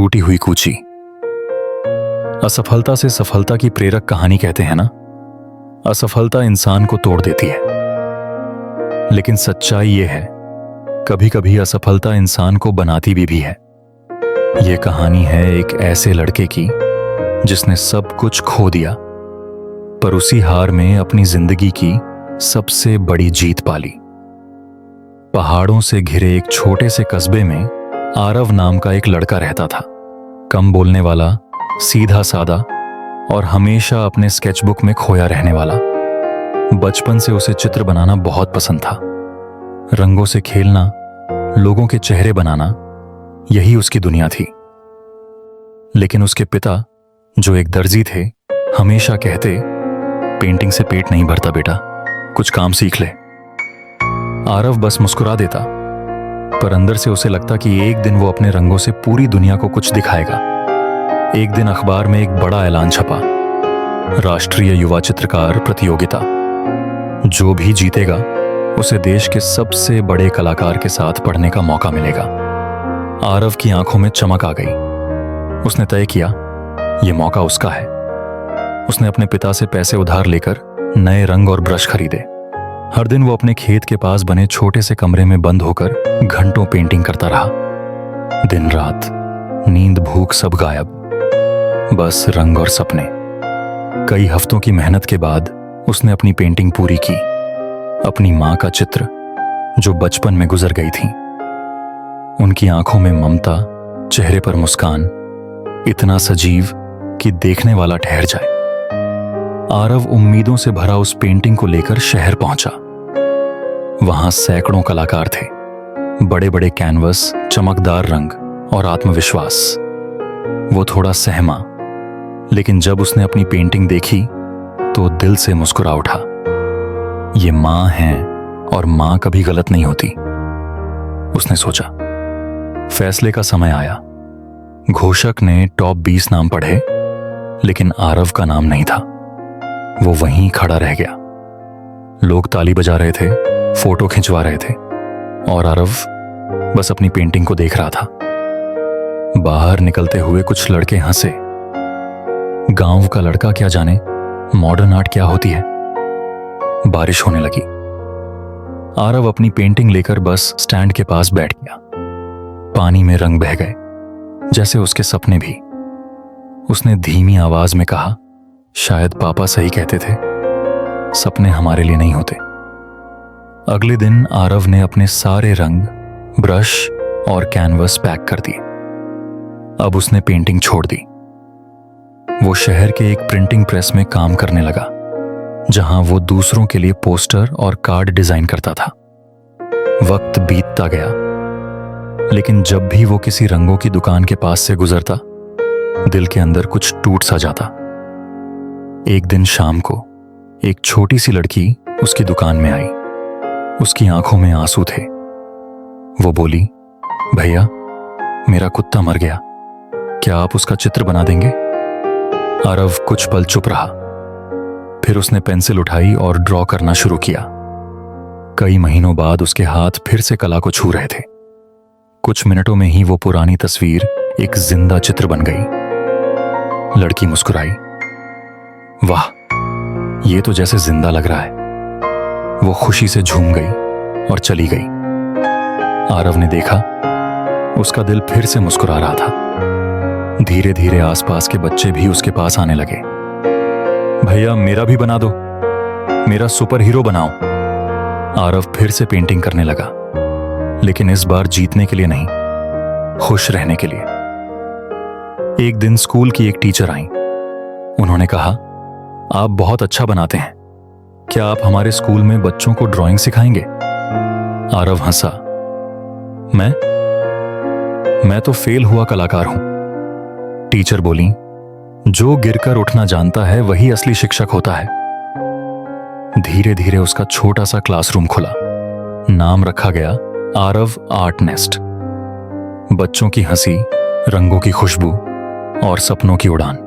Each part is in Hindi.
टूटी हुई कूची। असफलता से सफलता की प्रेरक कहानी कहते हैं ना। असफलता इंसान को तोड़ देती है, लेकिन सच्चाई यह है कभी कभी असफलता इंसान को बनाती भी है। यह कहानी है एक ऐसे लड़के की जिसने सब कुछ खो दिया, पर उसी हार में अपनी जिंदगी की सबसे बड़ी जीत पाली। पहाड़ों से घिरे एक छोटे से कस्बे में आरव नाम का एक लड़का रहता था। कम बोलने वाला, सीधा सादा और हमेशा अपने स्केचबुक में खोया रहने वाला। बचपन से उसे चित्र बनाना बहुत पसंद था। रंगों से खेलना, लोगों के चेहरे बनाना, यही उसकी दुनिया थी। लेकिन उसके पिता, जो एक दर्जी थे, हमेशा कहते, पेंटिंग से पेट नहीं भरता बेटा, कुछ काम सीख ले। आरव बस मुस्कुरा देता, पर अंदर से उसे लगता कि एक दिन वो अपने रंगों से पूरी दुनिया को कुछ दिखाएगा। एक दिन अखबार में एक बड़ा ऐलान छपा, राष्ट्रीय युवा चित्रकार प्रतियोगिता। जो भी जीतेगा उसे देश के सबसे बड़े कलाकार के साथ पढ़ने का मौका मिलेगा। आरव की आंखों में चमक आ गई। उसने तय किया यह मौका उसका है। उसने अपने पिता से पैसे उधार लेकर नए रंग और ब्रश खरीदे। हर दिन वो अपने खेत के पास बने छोटे से कमरे में बंद होकर घंटों पेंटिंग करता रहा। दिन रात, नींद भूख सब गायब, बस रंग और सपने। कई हफ्तों की मेहनत के बाद उसने अपनी पेंटिंग पूरी की। अपनी मां का चित्र जो बचपन में गुजर गई थी। उनकी आंखों में ममता, चेहरे पर मुस्कान, इतना सजीव कि देखने वाला ठहर जाए। आरव उम्मीदों से भरा उस पेंटिंग को लेकर शहर पहुंचा। वहां सैकड़ों कलाकार थे, बड़े बड़े कैनवस, चमकदार रंग और आत्मविश्वास। वो थोड़ा सहमा, लेकिन जब उसने अपनी पेंटिंग देखी तो दिल से मुस्कुरा उठा। ये मां है और मां कभी गलत नहीं होती, उसने सोचा। फैसले का समय आया। घोषक ने टॉप 20 नाम पढ़े, लेकिन आरव का नाम नहीं था। वो वहीं खड़ा रह गया। लोग ताली बजा रहे थे, फोटो खिंचवा रहे थे, और आरव बस अपनी पेंटिंग को देख रहा था। बाहर निकलते हुए कुछ लड़के हंसे। गांव का लड़का क्या जाने मॉडर्न आर्ट क्या होती है। बारिश होने लगी। आरव अपनी पेंटिंग लेकर बस स्टैंड के पास बैठ गया। पानी में रंग बह गए, जैसे उसके सपने भी। उसने धीमी आवाज में कहा, शायद पापा सही कहते थे, सपने हमारे लिए नहीं होते। अगले दिन आरव ने अपने सारे रंग, ब्रश और कैनवस पैक कर दिए। अब उसने पेंटिंग छोड़ दी। वो शहर के एक प्रिंटिंग प्रेस में काम करने लगा, जहां वो दूसरों के लिए पोस्टर और कार्ड डिजाइन करता था। वक्त बीतता गया, लेकिन जब भी वो किसी रंगों की दुकान के पास से गुजरता, दिल के अंदर कुछ टूट सा जाता। एक दिन शाम को एक छोटी सी लड़की उसकी दुकान में आई। उसकी आंखों में आंसू थे। वो बोली, भैया, मेरा कुत्ता मर गया, क्या आप उसका चित्र बना देंगे? आरव कुछ पल चुप रहा। फिर उसने पेंसिल उठाई और ड्रॉ करना शुरू किया। कई महीनों बाद उसके हाथ फिर से कला को छू रहे थे। कुछ मिनटों में ही वो पुरानी तस्वीर एक जिंदा चित्र बन गई। लड़की मुस्कुराई, वाह, ये तो जैसे जिंदा लग रहा है। वो खुशी से झूम गई और चली गई। आरव ने देखा, उसका दिल फिर से मुस्कुरा रहा था। धीरे धीरे आसपास के बच्चे भी उसके पास आने लगे। भैया, मेरा भी बना दो, मेरा सुपर हीरो बनाओ। आरव फिर से पेंटिंग करने लगा, लेकिन इस बार जीतने के लिए नहीं, खुश रहने के लिए। एक दिन स्कूल की एक टीचर आई। उन्होंने कहा, आप बहुत अच्छा बनाते हैं, क्या आप हमारे स्कूल में बच्चों को ड्राइंग सिखाएंगे? आरव हंसा, मैं तो फेल हुआ कलाकार हूं। टीचर बोली, जो गिरकर उठना जानता है वही असली शिक्षक होता है। धीरे धीरे उसका छोटा सा क्लासरूम खुला। नाम रखा गया आरव आर्ट नेस्ट। बच्चों की हंसी, रंगों की खुशबू और सपनों की उड़ान,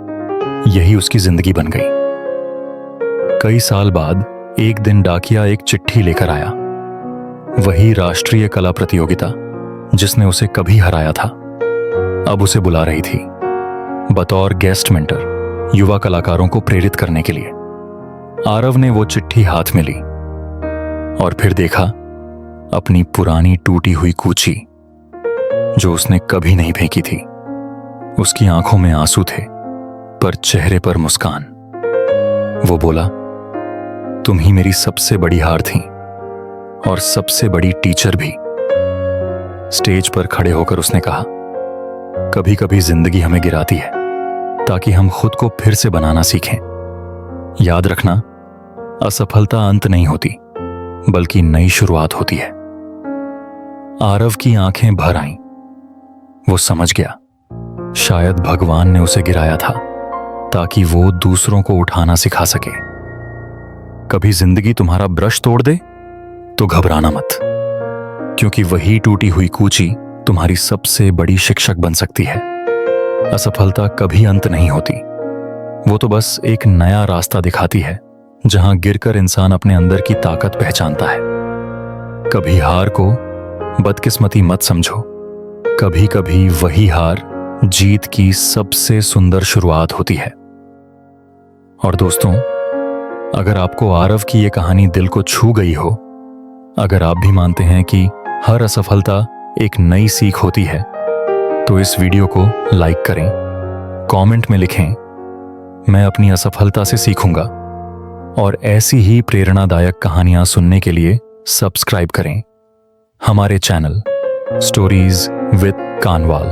यही उसकी जिंदगी बन गई। कई साल बाद एक दिन डाकिया एक चिट्ठी लेकर आया। वही राष्ट्रीय कला प्रतियोगिता जिसने उसे कभी हराया था। अब उसे बुला रही थी बतौर गेस्ट मेंटर युवा कलाकारों को प्रेरित करने के लिए। आरव ने वो चिट्ठी हाथ में ली और फिर देखा अपनी पुरानी टूटी हुई कूची जो उसने कभी नहीं फेंकी थी। उसकी आंखों में आंसू थे पर चेहरे पर मुस्कान। वो बोला, तुम ही मेरी सबसे बड़ी हार थी और सबसे बड़ी टीचर भी। स्टेज पर खड़े होकर उसने कहा, कभी कभी जिंदगी हमें गिराती है ताकि हम खुद को फिर से बनाना सीखें। याद रखना, असफलता अंत नहीं होती बल्कि नई शुरुआत होती है। आरव की आंखें भर आईं। वो समझ गया शायद भगवान ने उसे गिराया था ताकि वो दूसरों को उठाना सिखा सके। कभी जिंदगी तुम्हारा ब्रश तोड़ दे तो घबराना मत, क्योंकि वही टूटी हुई कूची तुम्हारी सबसे बड़ी शिक्षक बन सकती है। असफलता कभी अंत नहीं होती, वो तो बस एक नया रास्ता दिखाती है जहां गिरकर इंसान अपने अंदर की ताकत पहचानता है। कभी हार को बदकिस्मती मत समझो, कभी कभी वही हार जीत की सबसे सुंदर शुरुआत होती है। और दोस्तों, अगर आपको आरव की यह कहानी दिल को छू गई हो, अगर आप भी मानते हैं कि हर असफलता एक नई सीख होती है, तो इस वीडियो को लाइक करें, कमेंट में लिखें, मैं अपनी असफलता से सीखूंगा। और ऐसी ही प्रेरणादायक कहानियां सुनने के लिए सब्सक्राइब करें हमारे चैनल स्टोरीज विद कानवाल।